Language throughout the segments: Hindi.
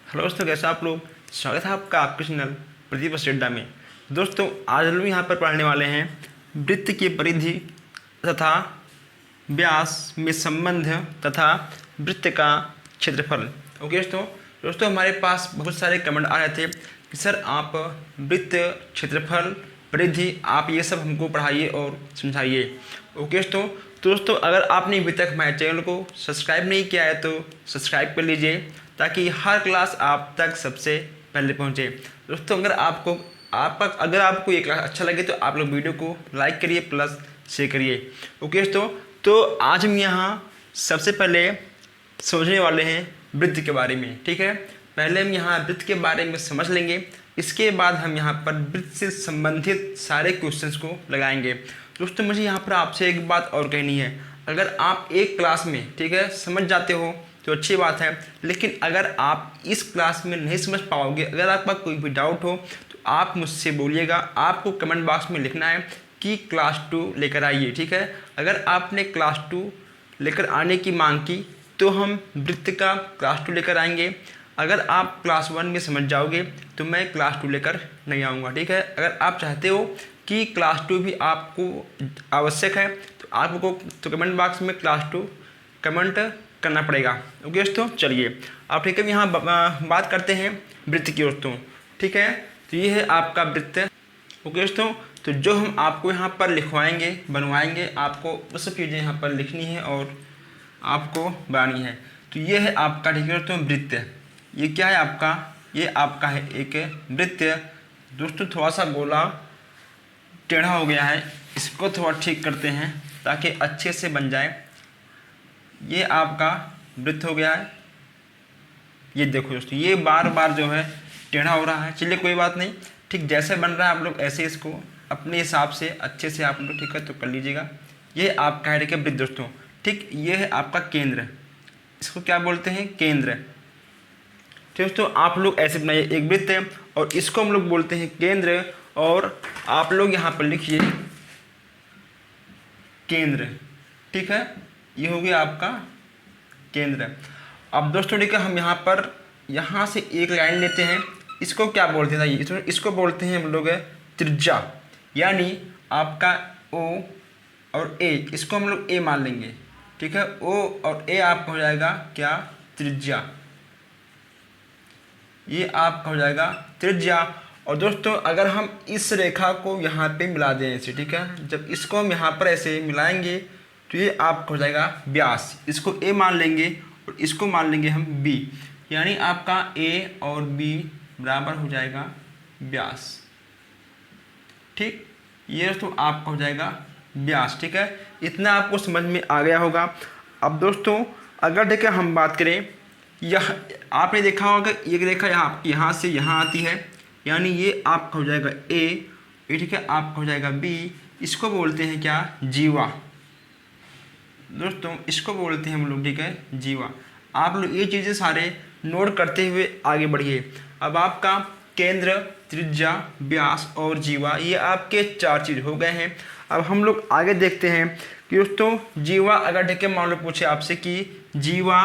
हेलो दोस्तों, कैसे आप लोग। स्वागत है आपका आपके चैनल प्रदीप अड्डा में। दोस्तों, आज हम लोग यहाँ पर पढ़ने वाले हैं वृत्त की परिधि तथा व्यास में संबंध तथा वृत्त का क्षेत्रफल। ओके दोस्तों हमारे पास बहुत सारे कमेंट आ रहे थे कि सर आप वृत्त, क्षेत्रफल, परिधि आप ये सब हमको पढ़ाइए और समझाइए। ओके दोस्तों अगर आपने अभी तक हमारे चैनल को सब्सक्राइब नहीं किया है तो सब्सक्राइब कर लीजिए ताकि हर क्लास आप तक सबसे पहले पहुंचे। दोस्तों अगर आपको ये क्लास अच्छा लगे तो आप लोग वीडियो को लाइक करिए प्लस शेयर करिए। ओके तो आज हम यहाँ सबसे पहले समझने वाले हैं वृत्त के बारे में। ठीक है, पहले हम यहाँ वृत्त के बारे में समझ लेंगे, इसके बाद हम यहाँ पर वृत्त से संबंधित सारे क्वेश्चंस को लगाएंगे। दोस्तों मुझे यहाँ पर आपसे एक बात और कहनी है, अगर आप एक क्लास में ठीक है समझ जाते हो तो अच्छी बात है, लेकिन अगर आप इस क्लास में नहीं समझ पाओगे, अगर आपका कोई भी डाउट हो तो आप मुझसे बोलिएगा। आपको कमेंट बॉक्स में लिखना है कि क्लास 2 लेकर आइए। ठीक है, अगर आपने क्लास 2 लेकर आने की मांग की तो हम वृत्त का क्लास 2 लेकर आएंगे। अगर आप क्लास 1 में समझ जाओगे तो मैं क्लास 2 लेकर नहीं आऊँगा। ठीक है, अगर आप चाहते हो कि क्लास 2 भी आपको आवश्यक है तो आपको तो कमेंट बॉक्स में क्लास 2 कमेंट करना पड़ेगा। ओके दोस्तों, चलिए आप ठीक है यहाँ बात करते हैं वृत्त की दोस्तों। ठीक है, तो ये है आपका वृत्त। ओके दोस्तों, तो जो हम आपको यहाँ पर लिखवाएंगे बनवाएंगे, आपको वो सब चीज़ें यहाँ पर लिखनी है और आपको बनानी है। तो ये है आपका ठीक है दोस्तों वृत्त। ये क्या है आपका, ये आपका है एक वृत्त। दोस्तों थोड़ा सा गोला टेढ़ा हो गया है, इसको थोड़ा ठीक करते हैं ताकि अच्छे से बन जाए। ये आपका वृत्त हो गया है। ये देखो दोस्तों, ये बार बार जो है टेढ़ा हो रहा है। चलिए कोई बात नहीं, ठीक जैसे बन रहा है आप लोग ऐसे इसको अपने हिसाब से अच्छे से आप लोग ठीक है तो कर लीजिएगा। ये आपका है ठीक है वृत्त दोस्तों। ठीक, ये है आपका केंद्र, इसको क्या बोलते हैं, केंद्र। ठीक दोस्तों, आप लोग ऐसे बनाइए, एक वृत्त है और इसको हम लोग बोलते हैं केंद्र। और आप लोग यहाँ पर लिखिए केंद्र। ठीक है, ये हो गया आपका केंद्र। अब दोस्तों ठीक है, हम यहाँ से एक लाइन लेते हैं, इसको क्या बोलते हैं, इसको बोलते हैं हम लोग त्रिज्या। यानी आपका O और A, इसको हम लोग A मान लेंगे। ठीक है, O और A आपका हो जाएगा क्या, त्रिज्या। ये आपका हो जाएगा त्रिज्या। और दोस्तों अगर हम इस रेखा को यहाँ पे मिला दें ऐसे, ठीक है, जब इसको हम यहाँ पर ऐसे मिलाएंगे तो ये आपका हो जाएगा व्यास। इसको A मान लेंगे और इसको मान लेंगे हम B, यानी आपका A और B बराबर हो जाएगा व्यास। ठीक, ये दोस्तों आपका हो जाएगा व्यास। ठीक है, इतना आपको समझ में आ गया होगा। अब दोस्तों अगर ठीक है हम बात करें, यह आपने देखा होगा एक रेखा यहाँ से यहाँ आती है, यानी ये आपका हो जाएगा A, ये ठीक है आपका हो जाएगा B। इसको बोलते हैं क्या, जीवा। दोस्तों इसको बोलते हैं हम लोग ठीक है जीवा। आप लोग ये चीज़ें सारे नोट करते हुए आगे बढ़िए। अब आपका केंद्र, त्रिज्या, व्यास और जीवा, ये आपके 4 चीज़ हो गए हैं। अब हम लोग आगे देखते हैं कि दोस्तों जीवा, अगर ठीक है मान लो पूछे आपसे कि जीवा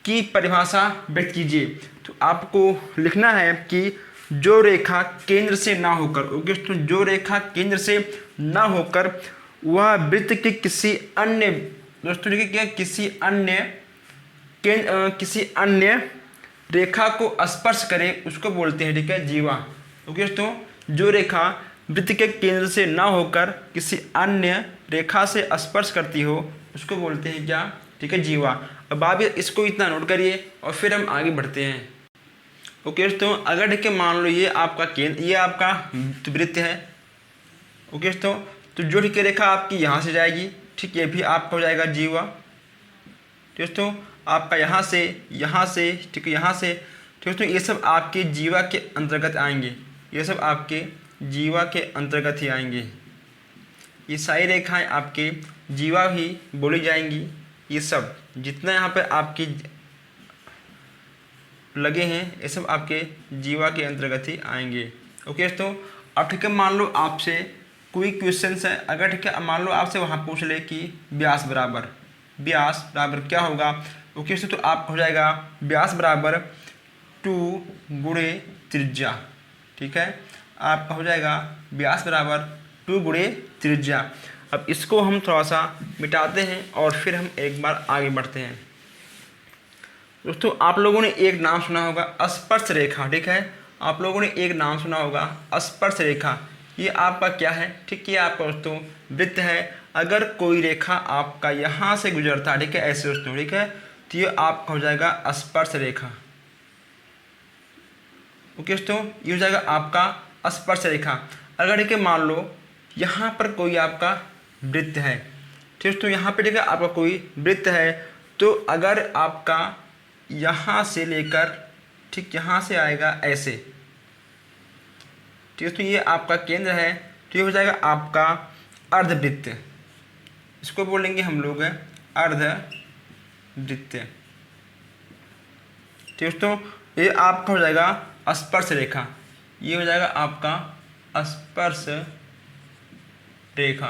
की परिभाषा व्यक्त कीजिए, तो आपको लिखना है कि जो रेखा केंद्र से ना होकर, ओके दोस्तों, जो रेखा केंद्र से ना होकर वह वृत्त के किसी अन्य, दोस्तों देखिए क्या, किसी अन्य रेखा को स्पर्श करे उसको बोलते हैं ठीक है जीवा। ओके दोस्तों, जो रेखा वृत्त के केंद्र से ना होकर किसी अन्य रेखा से स्पर्श करती हो उसको बोलते हैं क्या, ठीक है जीवा। अब आप इसको इतना नोट करिए और फिर हम आगे बढ़ते हैं। ओके दोस्तों, अगर ठीक है मान लो ये आपका केंद्र, ये आपका वृत्त है। ओके दोस्तों, तो जो ठीक है रेखा आपकी यहाँ से जाएगी, ठीक, ये भी आपका हो जाएगा जीवा। दोस्तों आपका यहाँ से ठीक है यहाँ से, दोस्तों ये सब आपके जीवा के अंतर्गत आएंगे, ये सब आपके जीवा के अंतर्गत ही आएंगे। ये सारी रेखाएं आपके जीवा ही बोली जाएंगी। ये सब जितना यहाँ पे आपकी लगे हैं ये सब आपके जीवा के अंतर्गत ही आएंगे। ओके दोस्तों, अब ठीक है मान लो आपसे कोई क्वेश्चन है, अगर ठीक है मान लो आपसे वहाँ पूछ ले कि व्यास बराबर क्या होगा। ओके दोस्तों, तो आप हो जाएगा व्यास बराबर 2 गुणे त्रिज्या, ठीक है। आपका हो जाएगा व्यास बराबर 2 गुणे त्रिज्या। अब इसको हम थोड़ा सा मिटाते हैं और फिर हम एक बार आगे बढ़ते हैं। दोस्तों आप लोगों ने एक नाम सुना होगा स्पर्श रेखा, ठीक है। आप लोगों ने एक नाम सुना होगा स्पर्श रेखा। ये आपका क्या है, ठीक, ये आपका दोस्तों वृत्त है। अगर कोई रेखा आपका यहाँ से गुजरता है, ठीक है, ऐसे दोस्तों, ठीक है, तो ये आपका हो जाएगा स्पर्श रेखा। ओके दोस्तों, ये हो जाएगा आपका स्पर्श रेखा। अगर ठीक है मान लो यहाँ पर कोई आपका वृत्त है, ठीक दोस्तों, यहाँ पे ठीक है आपका कोई वृत्त है, तो अगर आपका यहाँ से लेकर ठीक यहाँ से आएगा ऐसे, ठीक दोस्तों, ये आपका केंद्र है, तो ये हो जाएगा आपका अर्धवृत्त। इसको बोलेंगे हम लोग अर्धवृत्त, ठीक दोस्तों। ये आपका हो जाएगा स्पर्श रेखा, ये हो जाएगा आपका स्पर्श रेखा,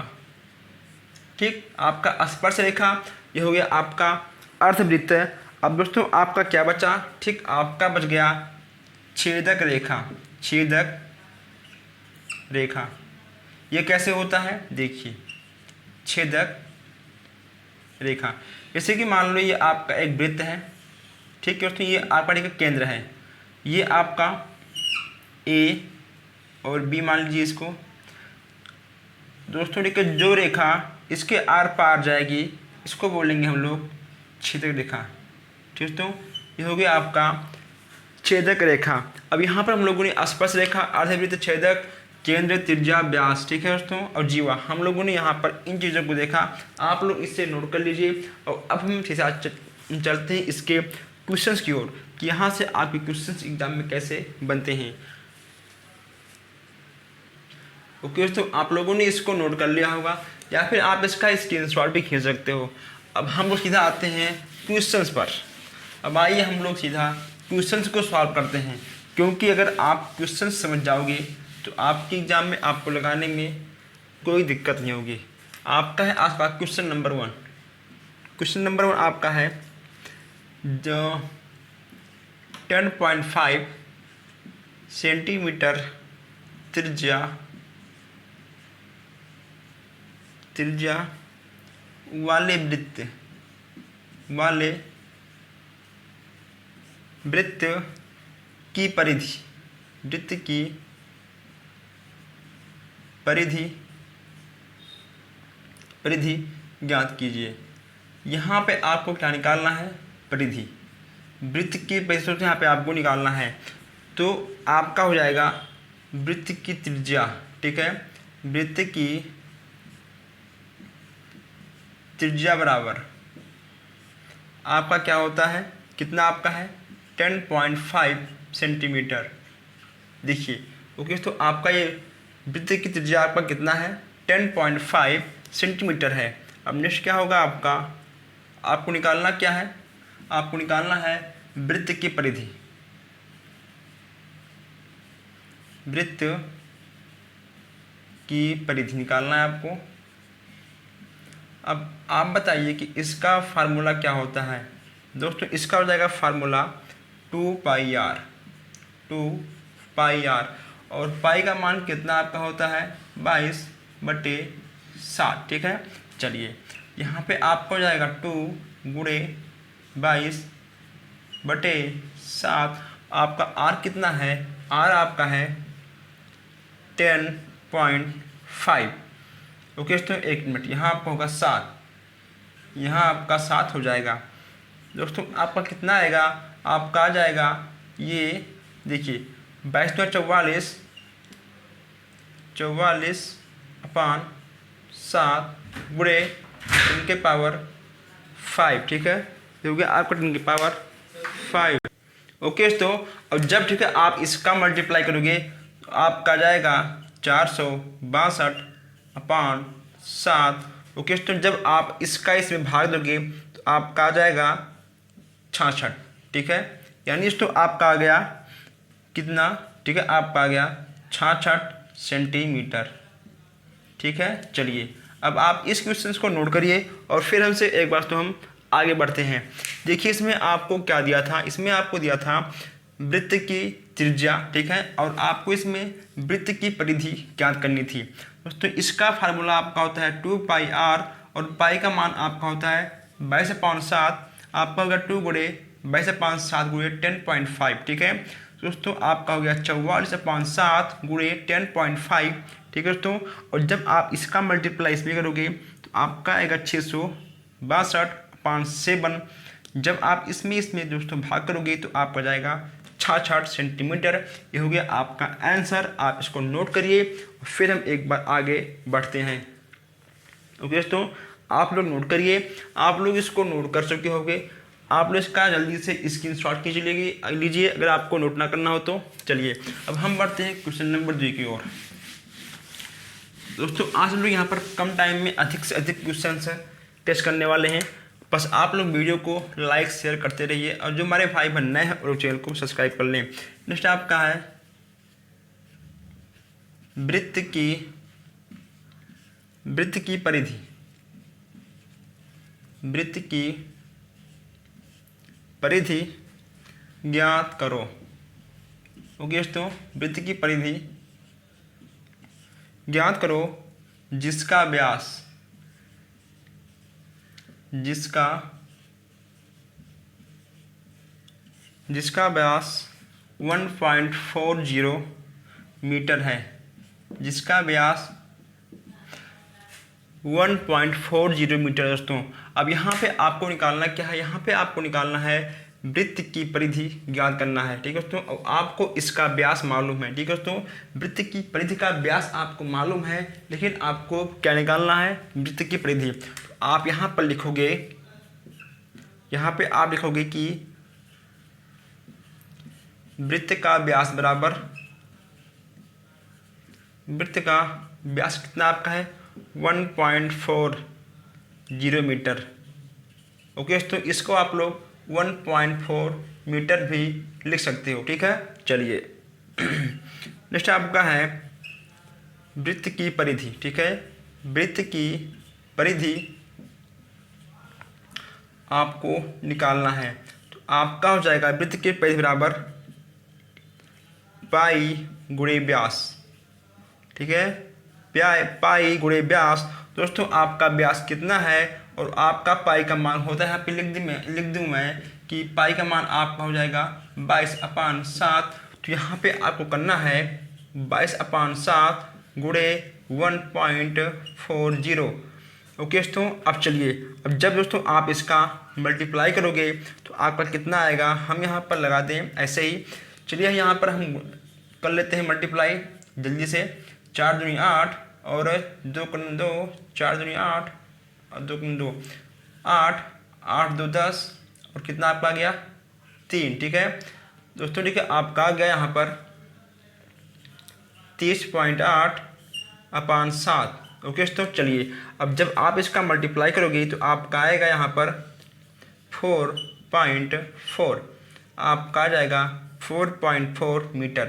ठीक। आपका स्पर्श रेखा ये हो गया आपका अर्धवृत्त। अब दोस्तों आपका क्या बचा, ठीक, आपका बच गया छेदक रेखा। छेदक रेखा ये कैसे होता है, देखिए, छेदक रेखा, जैसे कि मान लो ये आपका एक वृत्त है, ठीक है दोस्तों, ये आपका ठीक केंद्र है, ये आपका ए और बी मान लीजिए इसको। दोस्तों ठीक है, जो रेखा इसके आर पार जाएगी इसको बोलेंगे हम लोग छेदक रेखा, ठीक दोस्तों। ये हो गया आपका छेदक रेखा। अब यहाँ पर हम लोगों ने स्पर्श रेखा, अर्धवृत्त, छेदक, केंद्र, त्रिज्या, व्यास, ठीक है दोस्तों, और जीवा, हम लोगों ने यहाँ पर इन चीज़ों को देखा। आप लोग इससे नोट कर लीजिए। और अब हम चलते हैं इसके क्वेश्चंस की ओर कि यहाँ से आपके क्वेश्चंस एग्जाम में कैसे बनते हैं। ओके दोस्तों, आप लोगों ने इसको नोट कर लिया होगा या फिर आप इसका स्क्रीनशॉट भी खींच सकते हो। अब हम लोग सीधा आते हैं क्वेश्चंस पर। अब आइए हम लोग सीधा क्वेश्चंस को सॉल्व करते हैं, क्योंकि अगर आप क्वेश्चंस समझ जाओगे तो आपके एग्जाम में आपको लगाने में कोई दिक्कत नहीं होगी। आपका है आपका क्वेश्चन नंबर 1। क्वेश्चन नंबर 1 आपका है जो 10.5 सेंटीमीटर त्रिज्या वाले वृत्त की परिधि ज्ञात कीजिए। यहाँ पे आपको क्या निकालना है, परिधि। वृत्त की परिधि से यहाँ पे आपको निकालना है, तो आपका हो जाएगा वृत्त की त्रिज्या, ठीक है। वृत्त की त्रिज्या बराबर आपका क्या होता है, कितना आपका है 10.5 सेंटीमीटर। देखिए ओके, तो आपका ये वृत्त की त्रिज्या आपका कितना है 10.5 सेंटीमीटर है। अब नेक्स्ट क्या होगा आपका, आपको निकालना क्या है, आपको निकालना है वृत्त की परिधि। वृत्त की परिधि निकालना है आपको। अब आप बताइए कि इसका फार्मूला क्या होता है। दोस्तों इसका हो जाएगा फार्मूला 2πr, और पाई का मान कितना आपका होता है 22/7, ठीक है। चलिए यहाँ पे आपको हो जाएगा 2 गुणे 22/7। आपका आर कितना है, आर आपका है 10.5। ओके दोस्तों, एक मिनट, यहाँ आपका होगा 7, यहाँ आपका 7 हो जाएगा। दोस्तों आपका कितना आएगा, आपका आ जाएगा ये देखिए 22/44/7 गुणे 10⁻5, ठीक है। हो गया आपका 10⁻5। ओके दोस्तों, अब जब ठीक है आप इसका मल्टीप्लाई करोगे तो आपका जाएगा 462/7। ओके दोस्तों, जब आप इसका इसमें भाग दोगे तो आपका आ जाएगा 66, ठीक है। यानी दोस्तों आपका आ गया कितना, ठीक है, आपका आ गया 66 सेंटीमीटर, ठीक है। चलिए अब आप इस क्वेश्चन को नोट करिए और फिर हमसे एक बार तो हम आगे बढ़ते हैं। देखिए इसमें आपको क्या दिया था, इसमें आपको दिया था वृत्त की त्रिज्या, ठीक है, और आपको इसमें वृत्त की परिधि ज्ञात करनी थी। दोस्तों इसका फार्मूला आपका होता है 2πr और पाई का मान आपका होता है 22/7, आपका होगा 2 गुणे 22/7 गुणे 10.5, ठीक है दोस्तों, आपका हो गया 44/7 गुणे 10.5, ठीक है दोस्तों। और जब आप इसका मल्टीप्लाई इसमें करोगे तो आपका आएगा 662/7। जब आप इसमें दोस्तों भाग करोगे तो आपका जाएगा 66 सेंटीमीटर। ये हो गया आपका आंसर। आप इसको नोट करिए और फिर हम एक बार आगे बढ़ते हैं। ओके दोस्तों, आप लोग नोट करिए, आप लोग इसको नोट कर चुके होंगे। आप लोग इसका जल्दी से स्क्रीनशॉट खींच लीजिए अगर आपको नोट ना करना हो तो। चलिए अब हम बढ़ते हैं क्वेश्चन नंबर 2 की ओर। दोस्तों आज हम लोग यहाँ पर कम टाइम में अधिक से अधिक क्वेश्चन टेस्ट करने वाले हैं। बस आप लोग वीडियो को लाइक शेयर करते रहिए और जो हमारे भाई बहन नए हैं और चैनल को सब्सक्राइब कर लें। नेक्स्ट आपका है वृत्त की परिधि। वृत्त की परिधि ज्ञात करो। ओके दोस्तों, वृत्त की परिधि ज्ञात करो जिसका व्यास 1.40 मीटर है। जिसका व्यास 1.40 मीटर दोस्तों। अब यहाँ पे आपको निकालना क्या है, यहाँ पे आपको निकालना है वृत्त की परिधि ज्ञात करना है, ठीक है दोस्तों। और आपको इसका व्यास मालूम है, ठीक है दोस्तों। वृत्त की परिधि का व्यास आपको मालूम है, लेकिन आपको क्या निकालना है, वृत्त की परिधि। तो आप यहाँ पर लिखोगे, यहाँ पे आप लिखोगे कि वृत्त का व्यास बराबर, वृत्त का व्यास कितना आपका है 1.40 मीटर। ओके दोस्तों, इसको आप लोग 1.4 मीटर भी लिख सकते हो, ठीक है। चलिए नेक्स्ट आपका है वृत्त की परिधि, ठीक है। वृत्त की परिधि आपको निकालना है, तो आपका हो जाएगा वृत्त की परिधि बराबर पाई गुणे व्यास, ठीक है। पाई गुणे व्यास। दोस्तों आपका व्यास कितना है और आपका पाई का मान होता है, यहाँ पे लिख दूँ मैं कि पाई का मान आपका हो जाएगा 22/7। तो यहाँ पे आपको करना है 22/7 गुणे 1.40। ओके दोस्तों, अब चलिए, अब जब दोस्तों आप इसका मल्टीप्लाई करोगे तो आपका कितना आएगा, हम यहाँ पर लगा दें ऐसे ही। चलिए यहाँ पर हम कर लेते हैं मल्टीप्लाई जल्दी से। 4 दूनी 8 और 2 × 2, 4 दूनी 8 और 2 × 2 8, 8 2 10 और कितना आपका आ गया 3, ठीक है दोस्तों। ठीक है, आपका आ गया यहाँ पर 30.8/7। ओके दोस्तों, चलिए अब जब आप इसका मल्टीप्लाई करोगे तो आपका आएगा यहाँ पर 4.4, आपका आ जाएगा 4.4 मीटर,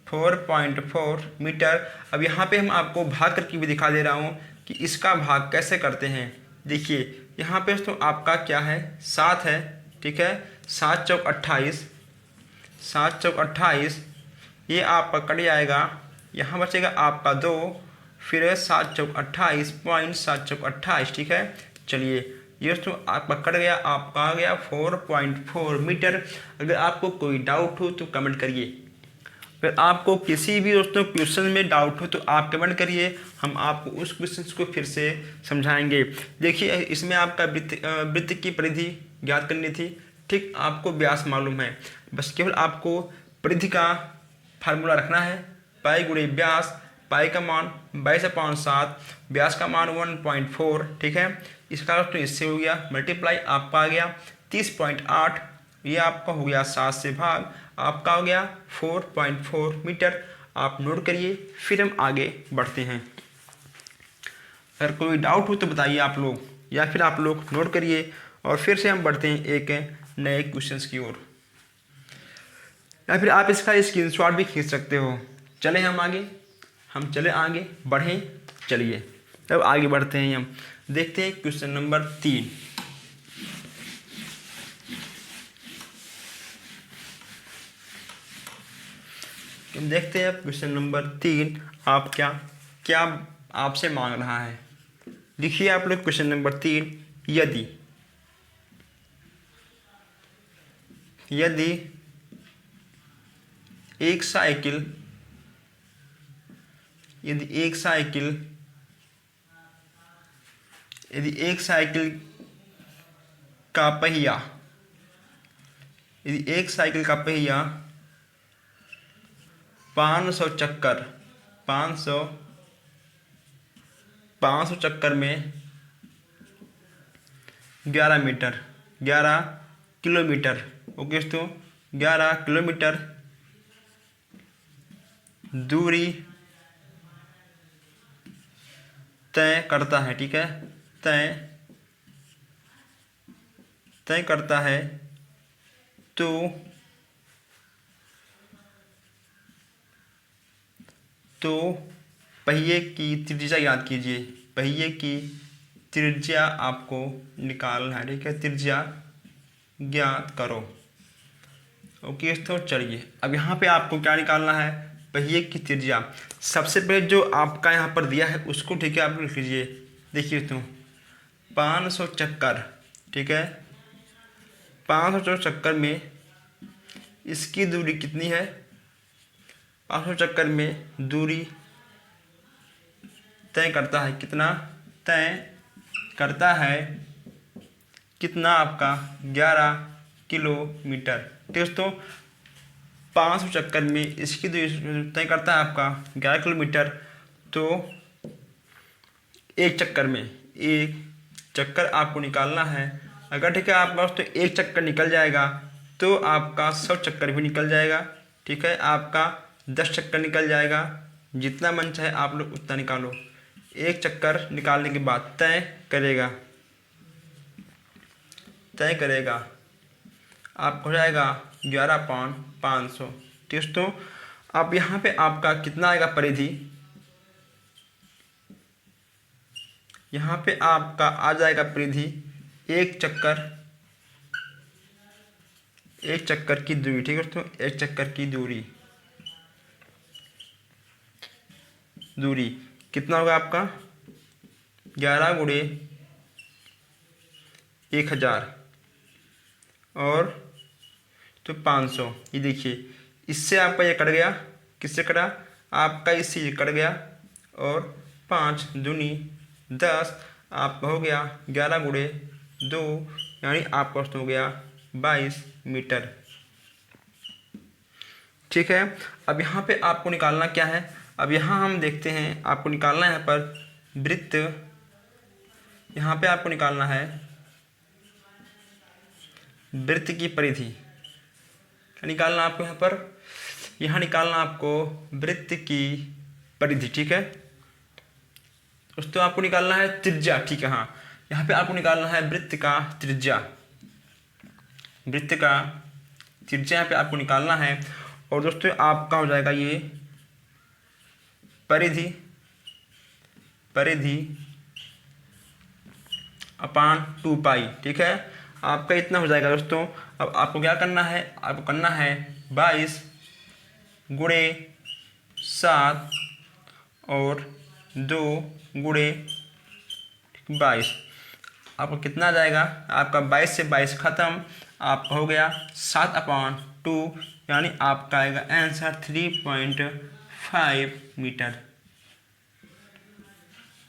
4.4 मीटर। अब यहाँ पे हम आपको भाग करके भी दिखा दे रहा हूँ कि इसका भाग कैसे करते हैं। देखिए यहाँ पे दोस्तों आपका क्या है 7 है, ठीक है। 7 चौक 28, 7 चौक 28, ये आपका कट जाएगा, यहाँ बचेगा आपका 2, फिर 7 चौक 28 पॉइंट 7 चौक 28, ठीक है। चलिए ये दोस्तों आपका कट गया, आपका आ गया 4.4 मीटर। अगर आपको कोई डाउट हो तो कमेंट करिए। अगर आपको किसी भी दोस्तों क्वेश्चन में डाउट हो तो आप कमेंट करिए, हम आपको उस क्वेश्चन को फिर से समझाएंगे। देखिए इसमें आपका वृत्त की परिधि ज्ञात करनी थी, ठीक। आपको व्यास मालूम है, बस केवल आपको परिधि का फार्मूला रखना है, पाई गुणे व्यास। पाई का मान 22/7, व्यास का मान 1.4, ठीक है। इसका तो इससे हो गया मल्टीप्लाई, आपका आ गया 30.8, ये आपका हो गया 7 से भाग, आपका हो गया 4.4 मीटर। आप नोट करिए, फिर हम आगे बढ़ते हैं। अगर कोई डाउट हो तो बताइए आप लोग, या फिर आप लोग नोट करिए और फिर से हम बढ़ते हैं एक नए क्वेश्चन की ओर, या फिर आप इसका स्क्रीनशॉट भी खींच सकते हो। चले हम आगे, हम चले आगे बढ़ें। चलिए अब आगे बढ़ते हैं, हम देखते हैं क्वेश्चन नंबर 3। अब देखते हैं क्वेश्चन नंबर 3 आप क्या क्या आपसे मांग रहा है। लिखिए आप लोग क्वेश्चन नंबर 3, यदि यदि एक साइकिल यदि एक साइकिल यदि एक साइकिल का पहिया यदि एक साइकिल का पहिया 500 चक्कर 500 चक्कर में 11 किलोमीटर ओके दोस्तों 11 किलोमीटर दूरी तय करता है, ठीक है, तय करता है, तो पहिए की त्रिज्या याद कीजिए। पहिए की त्रिज्या आपको निकालना है, ठीक है, त्रिज्या ज्ञात करो। ओके दोस्तों, चलिए अब यहाँ पे आपको क्या निकालना है, पहिए की त्रिज्या। सबसे पहले जो आपका यहाँ पर दिया है उसको, ठीक है, आप लिख लीजिए। देखिए दोस्तों 500 चक्कर, ठीक है, 500 चक्कर में इसकी दूरी कितनी है, 500 चक्कर में दूरी तय करता है कितना, कितना आपका 11 किलोमीटर। ठीक है दोस्तों, 500 चक्कर में इसकी दूरी तय करता है आपका 11 किलोमीटर। तो एक चक्कर आपको निकालना है। अगर ठीक है आपके पास तो एक चक्कर निकल जाएगा तो आपका 100 चक्कर भी निकल जाएगा, ठीक है, आपका 10 चक्कर निकल जाएगा, जितना मन चाहे आप लोग उतना निकालो। एक चक्कर निकालने के बाद तय करेगा आपको हो जाएगा 11,500। दोस्तों अब यहाँ पे आपका कितना आएगा परिधि, यहाँ पे आपका आ जाएगा परिधि एक चक्कर की दूरी। ठीक है दोस्तों, एक चक्कर की दूरी कितना होगा आपका 11 गुणे 1000 और तो 500। ये देखिए इससे आपका ये कट गया, किससे कटा, आपका इससे ये कट गया और 5 दूनी 10 आपका हो गया 11 गुणे 2 यानी आपका हो गया 22 मीटर। ठीक है, अब यहाँ पे आपको निकालना क्या है, अब यहाँ हम देखते हैं आपको निकालना है यहाँ पर वृत्त, यहाँ पे आपको निकालना है वृत्त की परिधि। क्या निकालना आपको यहाँ निकालना आपको वृत्त की परिधि। ठीक है दोस्तों, आपको निकालना है त्रिज्या। ठीक है, हाँ, यहाँ पे आपको निकालना है वृत्त का त्रिज्या यहाँ पे आपको निकालना है। और दोस्तों आपका हो जाएगा ये परिधि अपान 2 पाई। ठीक है, आपका इतना हो जाएगा दोस्तों। अब आपको क्या करना है, आपको करना है 22 गुणे 7 और 2 गुणे 22। आपको कितना आ जाएगा, आपका 22 से 22 खत्म, आपका हो गया 7/2 यानी आपका आएगा आंसर 3.5 मीटर।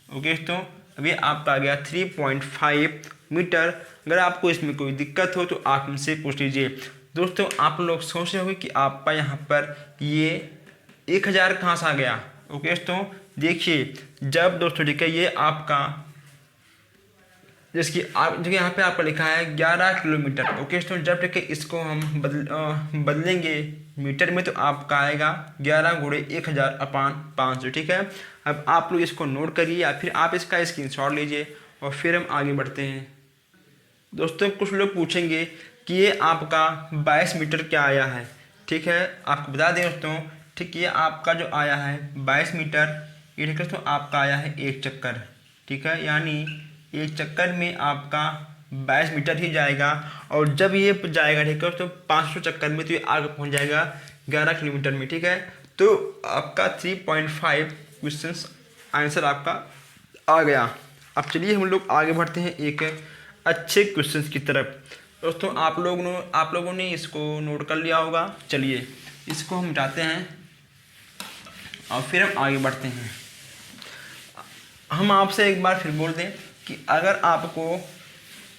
ओके दोस्तों, अभी आपका आ गया 3.5 मीटर। अगर आपको इसमें कोई दिक्कत हो तो आप हमसे पूछ लीजिए। दोस्तों आप लोग सोच रहे होंगे कि आपका यहाँ पर ये 1000 कहाँ से आ गया। ओके दोस्तों, देखिए जब दोस्तों ठीक है ये आपका जिसकी आप देखिए यहाँ पे आपका लिखा है 11 किलोमीटर। ओके दोस्तों, जब ठीक है इसको हम बदलेंगे मीटर में तो आपका आएगा 11 गुणे 1000/500। ठीक है, अब आप लोग इसको नोट करिए या फिर आप इसका स्क्रीनशॉट लीजिए और फिर हम आगे बढ़ते हैं। दोस्तों कुछ लोग पूछेंगे कि ये आपका 22 मीटर क्या आया है। ठीक है, आपको बता दें दोस्तों, ठीक, ये आपका जो आया है 22 मीटर, ये ठीक है दोस्तों आपका आया है एक चक्कर। ठीक है, यानी एक चक्कर में आपका 22 मीटर ही जाएगा। और जब ये जाएगा ठीक है तो 500 चक्कर में तो ये आगे पहुंच जाएगा 11 किलोमीटर में। ठीक है, तो आपका 3.5 क्वेश्चन आंसर आपका आ गया। अब चलिए हम लोग आगे बढ़ते हैं एक अच्छे क्वेश्चन की तरफ। दोस्तों आप लोगों ने इसको नोट कर लिया होगा। चलिए इसको हम मिटाते हैं और फिर हम आगे बढ़ते हैं। हम आपसे एक बार फिर बोल दें कि अगर आपको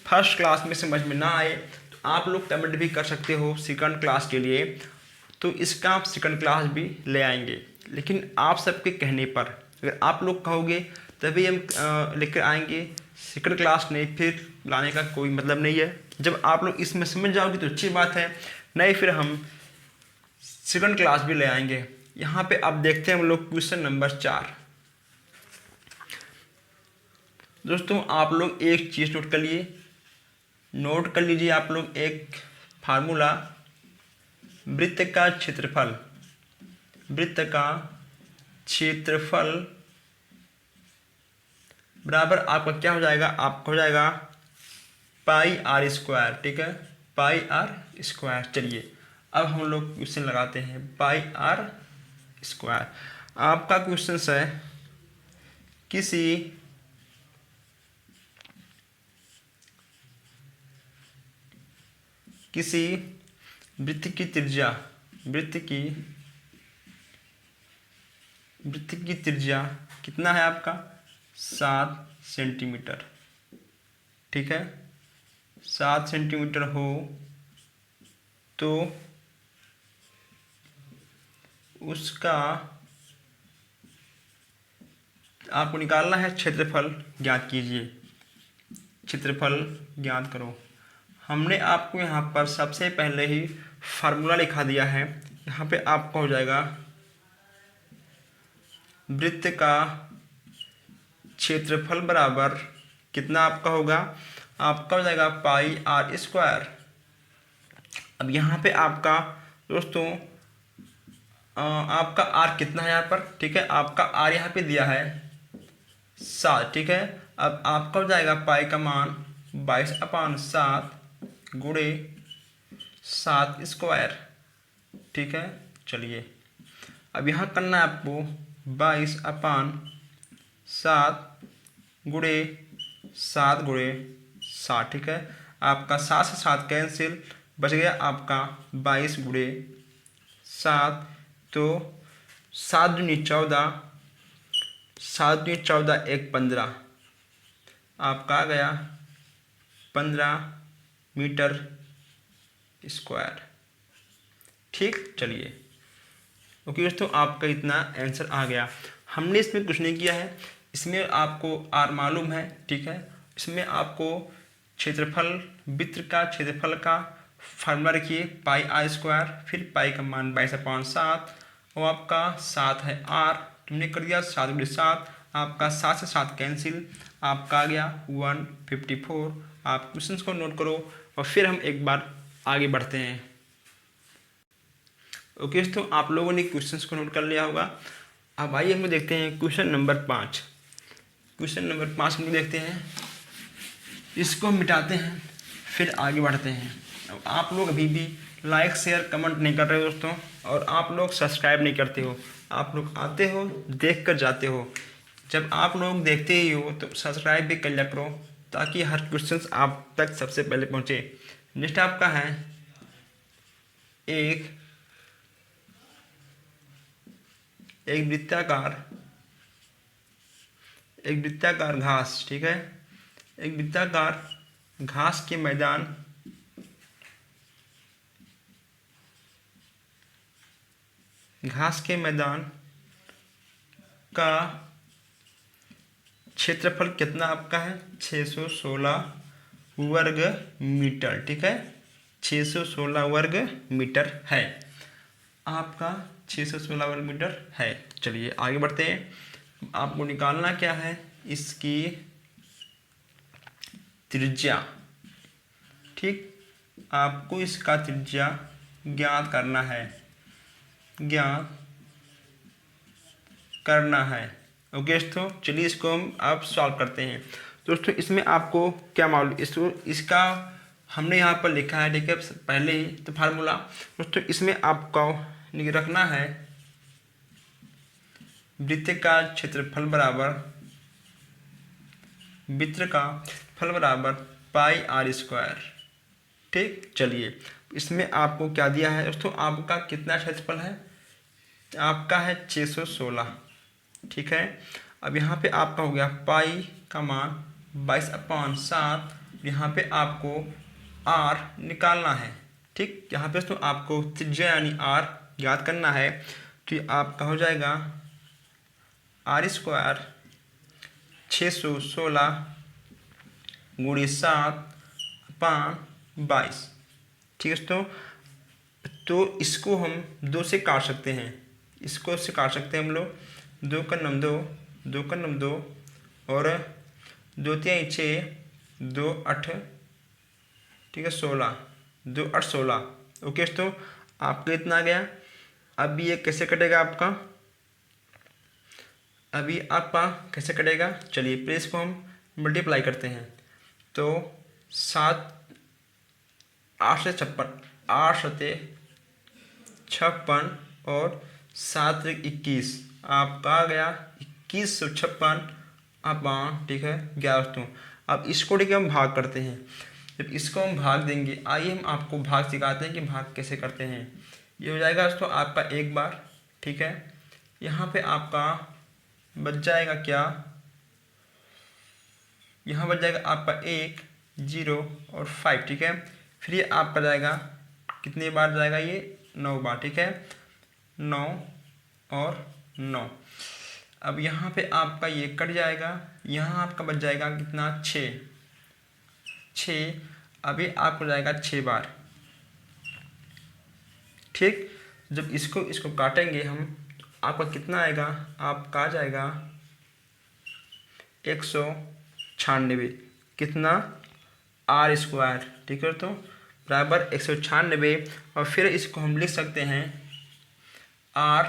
फर्स्ट क्लास में समझ में ना आए तो आप लोग कमेंट भी कर सकते हो सेकंड क्लास के लिए, तो इसका आप सेकंड क्लास भी ले आएंगे। लेकिन आप सबके कहने पर, अगर आप लोग कहोगे तभी हम लेकर आएंगे, सेकंड क्लास नहीं फिर लाने का कोई मतलब नहीं है। जब आप लोग इसमें समझ जाओगे तो अच्छी बात है, नहीं फिर हम सेकंड क्लास भी ले आएंगे। यहाँ पे आप देखते हैं हम लोग क्वेश्चन नंबर 4। दोस्तों आप लोग एक चीज़ नोट कर लीजिए आप लोग एक फार्मूला। वृत्त का क्षेत्रफल बराबर आपका क्या हो जाएगा, आपका हो जाएगा पाई आर स्क्वायर। ठीक है, पाई आर स्क्वायर। चलिए अब हम लोग क्वेश्चन लगाते हैं। पाई आर स्क्वायर आपका क्वेश्चन है, किसी वृत्त की त्रिज्या कितना है आपका, 7 सेंटीमीटर। ठीक है, 7 सेंटीमीटर हो तो उसका आपको निकालना है क्षेत्रफल। ज्ञात कीजिए, क्षेत्रफल ज्ञात करो। हमने आपको यहाँ पर सबसे पहले ही फार्मूला लिखा दिया है। यहाँ पे आपका हो जाएगा वृत्त का क्षेत्रफल बराबर कितना आपका होगा, आपका हो जाएगा पाई आर स्क्वायर। अब यहाँ पे आपका दोस्तों आपका आर कितना है यहाँ पर, ठीक है, आपका आर यहाँ पे दिया है 7। ठीक है, अब आपका हो जाएगा पाई का मान 22/7 गुणे 7 स्क्वायर। ठीक है, चलिए अब यहाँ करना है आपको 22/7 गुणे 7 गुणे 7। ठीक है, आपका 7 से 7 कैंसिल, बच गया आपका 22 गुणे 7। तो 7 दूनी 14, 7 दूनी 14, 1 15, आपका आ गया 15 मीटर स्क्वायर। ठीक, चलिए ओके दोस्तों आपका इतना आंसर आ गया। हमने इसमें कुछ नहीं किया है, इसमें आपको आर मालूम है। ठीक है, इसमें आपको क्षेत्रफल, वृत्त का क्षेत्रफल का फार्मूला रखिए पाई आर स्क्वायर, फिर पाई का मान 22/7 और आपका 7 है आर, तुमने कर दिया 7 गुणे 7, आपका 7 से 7 कैंसिल, आपका आ गया 154। आप क्वेश्चंस को नोट करो और फिर हम एक बार आगे बढ़ते हैं। ओके दोस्तों आप लोगों ने क्वेश्चंस को नोट कर लिया होगा। अब आइए हम देखते हैं क्वेश्चन नंबर 5। क्वेश्चन नंबर 5 हम देखते हैं, इसको हम मिटाते हैं फिर आगे बढ़ते हैं। अब आप लोग अभी भी लाइक शेयर कमेंट नहीं कर रहे हो दोस्तों, और आप लोग सब्सक्राइब नहीं करते हो। आप लोग आते हो देख कर जाते हो। जब आप लोग देखते ही हो तो सब्सक्राइब भी कर लिया करो, ताकि हर क्वेश्चन आप तक सबसे पहले पहुँचे। नेक्स्ट आपका है एक वृत्ताकार घास। ठीक है, एक वृत्ताकार घास के मैदान का क्षेत्रफल कितना आपका है, 616 वर्ग मीटर। ठीक है, 616 वर्ग मीटर है आपका, 616 वर्ग मीटर है। चलिए आगे बढ़ते हैं। आपको निकालना क्या है, इसकी त्रिज्या। ठीक, आपको इसका त्रिज्या ज्ञात करना है। ओके दोस्तों, चलिए इसको हम अब सॉल्व करते हैं। दोस्तों इसमें आपको क्या मालूम, इसका हमने यहाँ पर लिखा है। ठीक है, पहले ही तो फार्मूला। दोस्तों इसमें आपको रखना है वृत्त का क्षेत्रफल बराबर पाई आर स्क्वायर। ठीक, चलिए इसमें आपको क्या दिया है दोस्तों, आपका कितना क्षेत्रफल है, आपका है 616। ठीक है, अब यहाँ पे आपका हो गया पाई का मान 22/7। यहाँ पे आपको आर निकालना है। ठीक, यहाँ पे दोस्तों आपको त्रिज्या यानी आर याद करना है। तो ये आपका हो जाएगा आर स्क्वायर 616 गुणी 7/22। ठीक है दोस्तों, तो इसको हम 2 से काट सकते हैं, इसको से काट सकते हैं हम लोग। 2 का नम 2, 2 का नम 2 और 2 3 6, 2 8, ठीक है 16, 2 8 16। ओके दोस्तों, आपको इतना आ गया। अब ये कैसे कटेगा आपका, अभी आपका कैसे कटेगा, चलिए फिर इसको हम मल्टीप्लाई करते हैं। तो 7 8 से 56, 8 सते 56 और 7 21, आपका आ गया 2156 अपान, ठीक है 11 दोस्तों। अब इसको ठीक है हम भाग करते हैं। जब इसको हम भाग देंगे, आइए हम आपको भाग सिखाते हैं कि भाग कैसे करते हैं। ये हो जाएगा दोस्तों आपका एक बार, ठीक है। यहाँ पे आपका बच जाएगा क्या, यहाँ बच जाएगा आपका 1 0 और 5, ठीक है। फिर ये आपका जाएगा कितनी बार जाएगा, ये 9 बार, ठीक है 9 और 9। अब यहाँ पे आपका ये कट जाएगा, यहाँ आपका बच जाएगा कितना 6। अभी आपको जाएगा 6 बार। ठीक, जब इसको काटेंगे हम, आपका कितना आएगा, आपका आ जाएगा 196, कितना आर स्क्वायर, ठीक है। तो बराबर 196, और फिर इसको हम लिख सकते हैं आर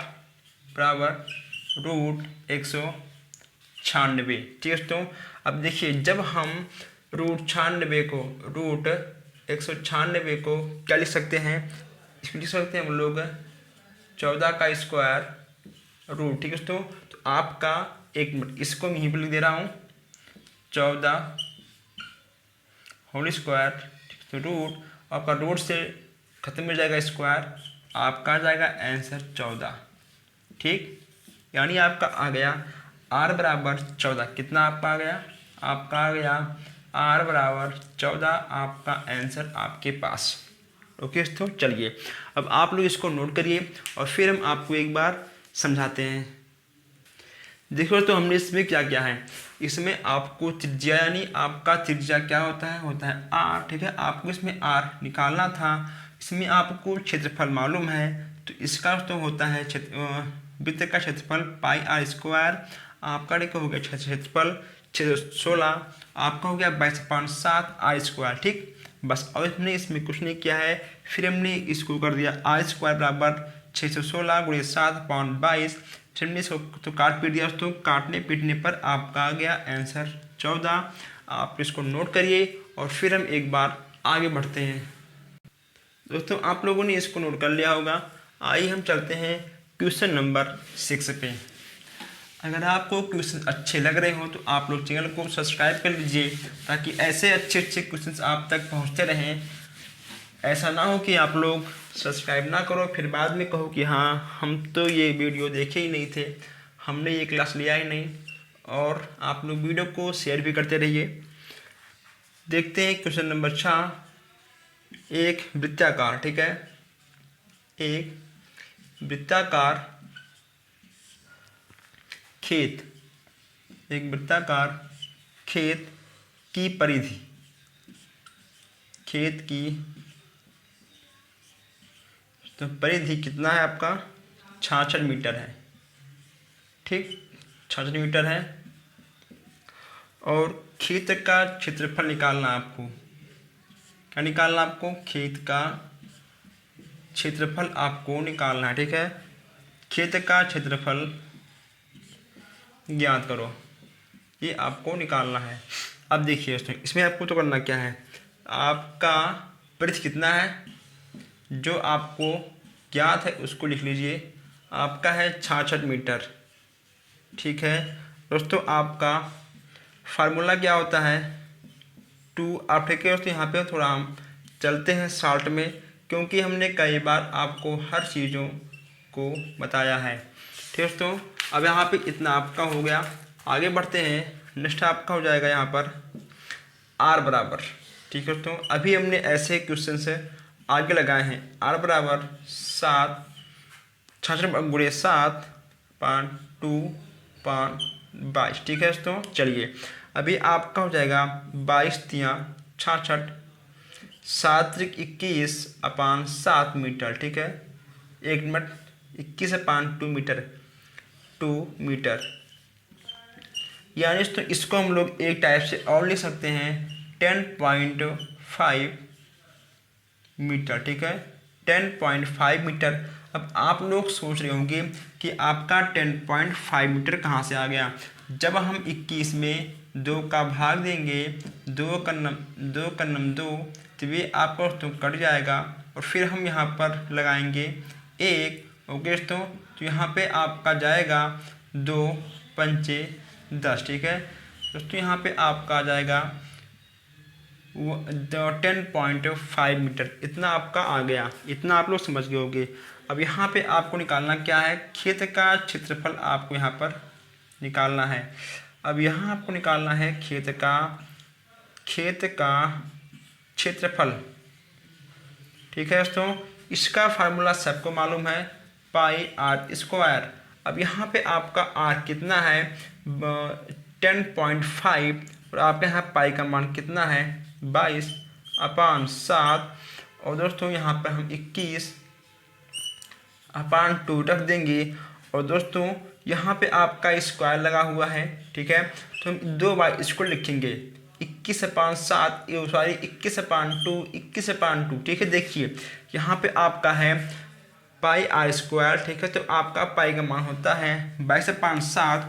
बराबर √196, ठीक है दोस्तों। अब देखिए जब हम √96 को √196 को क्या लिख सकते हैं, इसको लिख सकते हैं हम लोग 14 का स्क्वायर रूट, ठीक है दोस्तों। तो आपका एक मिनट, इसको मैं यहीं पर लिख दे रहा हूँ 14 होल स्क्वायर, तो रूट, आपका रूट से खत्म हो जाएगा स्क्वायर, आपका आ जाएगा आंसर 14। ठीक, यानी आपका आ गया आर बराबर 14। कितना आपका आ गया, आपका आ गया आर बराबर 14, आपका आंसर आपके पास। ओके दोस्तों, चलिए अब आप लोग इसको नोट करिए और फिर हम आपको एक बार समझाते हैं। देखो तो हमने इसमें क्या किया है, इसमें आपको त्रिज्या यानी आपका त्रिज्या क्या होता है आर, ठीक है। आपको इसमें आर निकालना था। इसमें आपको क्षेत्रफल मालूम है, तो इसका तो होता है वृत्त का क्षेत्रफल पाई आर स्क्वायर। आपका देखो हो गया क्षेत्रफल 616, आपका हो गया 22/7 आर स्क्वायर। ठीक, बस और हमने इसमें कुछ नहीं किया है। फिर हमने इसको कर दिया आर स्क्वायर बराबर 616 गुणे 7/22। फिर हमने इसको तो काट पीट दिया, तो काटने पीटने पर आपका आ गया आंसर 14। आप इसको नोट करिए और फिर हम एक बार आगे बढ़ते हैं। दोस्तों आप लोगों ने इसको नोट कर लिया होगा। आइए हम चलते हैं क्वेश्चन नंबर 6 पे। अगर आपको क्वेश्चन अच्छे लग रहे हो तो आप लोग चैनल को सब्सक्राइब कर लीजिए, ताकि ऐसे अच्छे अच्छे क्वेश्चन आप तक पहुंचते रहें। ऐसा ना हो कि आप लोग सब्सक्राइब ना करो फिर बाद में कहो कि हाँ हम तो ये वीडियो देखे ही नहीं थे, हमने ये क्लास लिया ही नहीं। और आप लोग वीडियो को शेयर भी करते रहिए। देखते हैं क्वेश्चन नंबर 6। एक वृत्ताकार, ठीक है, एक वृत्ताकार खेत, एक वृत्ताकार खेत की परिधि, खेत की तो परिधि कितना है आपका 66 मीटर है। ठीक, 66 मीटर है। और खेत का क्षेत्रफल निकालना आपको, क्या निकालना आपको, खेत का क्षेत्रफल आपको निकालना है। ठीक है, खेत का क्षेत्रफल ज्ञात करो, ये आपको निकालना है। अब देखिए इसमें आपको तो करना क्या है, आपका परिधि कितना है जो आपको ज्ञात है उसको लिख लीजिए। आपका है 66 मीटर, ठीक है दोस्तों, आपका फार्मूला क्या होता है 2। आप ठीक है दोस्तों, यहाँ पे थोड़ा हम चलते हैं शॉर्ट में, क्योंकि हमने कई बार आपको हर चीज़ों को बताया है। ठीक है दोस्तों, अब यहाँ पे इतना आपका हो गया। आगे बढ़ते हैं, नेक्स्ट आपका हो जाएगा यहाँ पर आर बराबर। ठीक है दोस्तों, अभी हमने ऐसे क्वेश्चन से आगे लगाए हैं। आर बराबर 7 66 × 7 / 2 / 22। ठीक है दोस्तों, चलिए अभी आपका हो जाएगा 22×3 = 66, 7×21/7 मीटर। ठीक है, 1 मिनट 21/2 मीटर, 2 मीटर। यानी दोस्तों इसको हम लोग एक टाइप से और लिख सकते हैं 10.5 मीटर। ठीक है, 10.5 मीटर। अब आप लोग सोच रहे होंगे कि आपका 10.5 मीटर कहाँ से आ गया। जब हम 21 में 2 का भाग देंगे, 2 का नम 2, तो ये आपका दोस्तों कट जाएगा और फिर हम यहाँ पर लगाएंगे 1। ओके दोस्तों, तो यहाँ पे आपका जाएगा 2 पंचे 10। ठीक है दोस्तों, यहाँ पे आपका आ जाएगा 10.5 मीटर। इतना आपका आ गया, इतना आप लोग समझ गए होंगे। अब यहाँ पे आपको निकालना क्या है, खेत का क्षेत्रफल आपको यहाँ पर निकालना है। अब यहाँ आपको निकालना है खेत का क्षेत्रफल। ठीक है दोस्तों, इसका फार्मूला सबको मालूम है, πr²। अब यहाँ पे आपका r कितना है 10.5, और आप यहाँ पाई का मान कितना है 22/7। और दोस्तों यहाँ पर हम 21/2 रख देंगे। और दोस्तों यहाँ पे आपका स्क्वायर लगा हुआ है। ठीक है, तो हम 2 बार इसको लिखेंगे 21/7, सॉरी 21/2। ठीक है, देखिए यहाँ पे आपका है πr²। ठीक है, तो आपका पाई का मान होता है 22/7।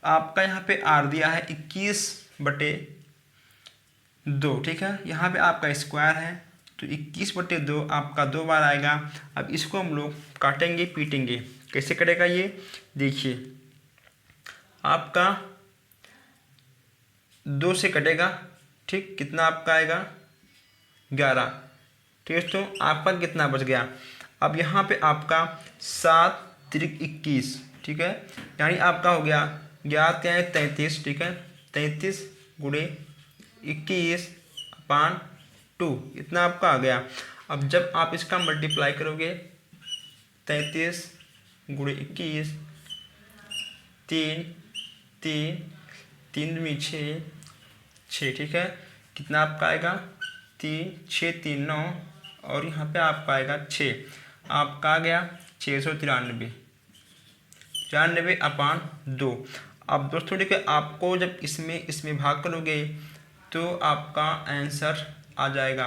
आपका यहाँ पे r दिया है 21/2। ठीक है, यहाँ पे आपका स्क्वायर है, तो 21/2 आपका 2 बार आएगा। अब इसको हम लोग काटेंगे पीटेंगे। कैसे कटेगा ये देखिए, आपका 2 से कटेगा। ठीक, कितना आपका आएगा 11। ठीक है दोस्तों, आपका कितना बच गया। अब यहाँ पे आपका 7×21। ठीक है, यानी आपका हो गया 11×33। ठीक है, 33×21/2, इतना आपका आ गया। अब जब आप इसका मल्टीप्लाई करोगे 33×21, 3 3 3 में 6 6। ठीक है, कितना आपका आएगा 3 6 3 9, और यहाँ पे आपका आएगा 6। आपका आ गया 693/2। अब दोस्तों देखिए, आपको जब इसमें भाग करोगे तो आपका आंसर आ जाएगा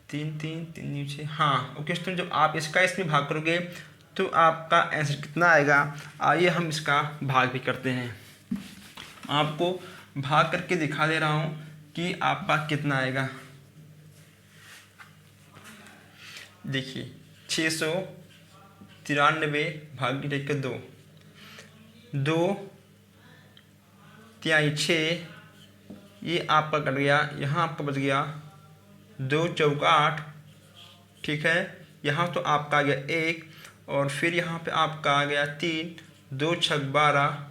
3 3 3 6। हाँ ओके दोस्तों, जब आप इसका इसमें भाग करोगे तो आपका आंसर कितना आएगा। आइए हम इसका भाग भी करते हैं, आपको भाग करके दिखा दे रहा हूँ कि आपका कितना आएगा। देखिए 693/2, 2 तिहाई 6, ये आपका कट गया, यहाँ आपका बच गया 2 चौका 8। ठीक है, यहाँ तो आपका आ गया 1, और फिर यहाँ पे आपका आ गया 3, 2 छक 12,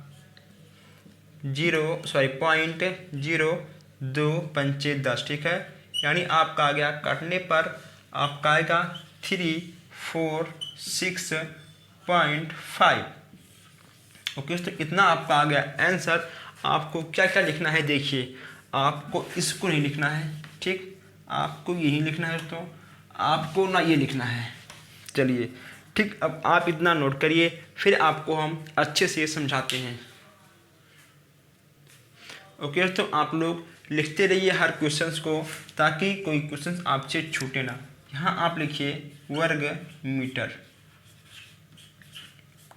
0.02 पंचे 10। ठीक है, यानी आपका आ गया काटने पर आपका आएगा 346.5। ओके दोस्तों, इतना आपका आ गया आंसर। आपको क्या क्या लिखना है देखिए, आपको इसको नहीं लिखना है। ठीक, आपको यही लिखना है दोस्तों, आपको ना ये लिखना है। चलिए ठीक, अब आप इतना नोट करिए, फिर आपको हम अच्छे से समझाते हैं। ओके दोस्तों, आप लोग लिखते रहिए हर क्वेश्चंस को, ताकि कोई क्वेश्चन आपसे छूटे ना। यहाँ आप लिखिए वर्ग मीटर।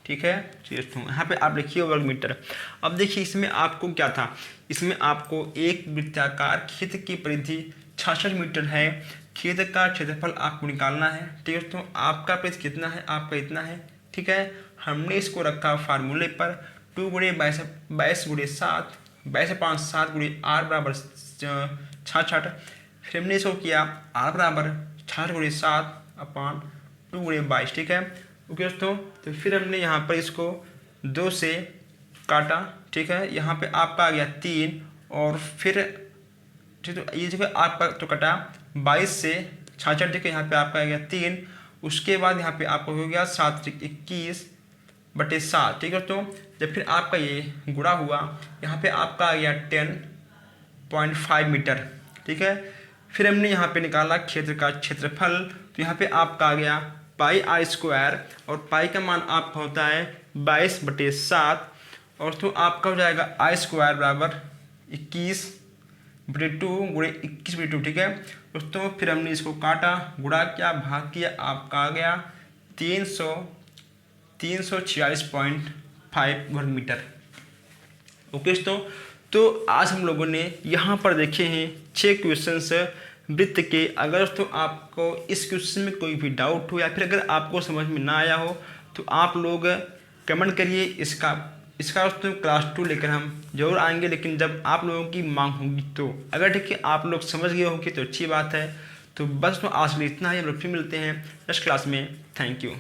ठीक है दोस्तों, यहाँ पे आप लिखिए वर्ग मीटर। अब देखिए इसमें आपको क्या था, इसमें आपको एक वृत्ताकार खेत की परिधि 66 मीटर है, खेत का क्षेत्रफल आपको निकालना है। ठीक है दोस्तों, आपका परिधि कितना है, आपका इतना है। ठीक है, हमने इसको रखा फार्मूले पर 2 गुणे 22 गुणे 7, 22 5 7 गुणे r बराबर 66। फिर हमने इसको किया r बराबर 66 गुणे 7 अपान 2 गुणे 22, ठीक है। ओके दोस्तों, तो फिर हमने यहाँ पर इसको 2 से काटा, ठीक है। यहाँ पे आपका आ गया 3 और फिर ठीक है, ये देखो आपका तो कटा 22 से 66, ठीक है। यहाँ पे आपका आ गया 3, उसके बाद यहाँ पे आपका हो गया 7 21 बटे 7, ठीक है दोस्तों। जब फिर आपका ये गुणा हुआ, यहाँ पे आपका आ गया 10.5 मीटर, ठीक है। फिर हमने यहाँ पे निकाला क्षेत्र का क्षेत्रफल, तो यहाँ पे आपका आ गया पाई आर स्क्वायर, और पाई का मान आपका होता है 22 बटे 7, और तो आपका हो जाएगा आई स्क्वायर बराबर 21 बटे 2 गुणे 21 बटे 2, ठीक है दोस्तों। फिर हमने इसको काटा, गुणा किया, भाग किया, आपका आ गया 346.5 वर्ग मीटर। ओके दोस्तों, तो आज हम लोगों ने यहाँ पर देखे हैं 6 क्वेश्चंस वृत्त के। अगर दोस्तों आपको इस क्वेश्चन में कोई भी डाउट हो या फिर अगर आपको समझ में ना आया हो तो आप लोग कमेंट करिए। इसका दोस्तों क्लास 2 लेकर हम जरूर आएंगे, लेकिन जब आप लोगों की मांग होगी तो। अगर ठीक है आप लोग समझ गए होंगे तो अच्छी बात है। तो बस तो आज के लिए इतना ही, हम लोग फिर मिलते हैं नेक्स्ट क्लास में। Thank you.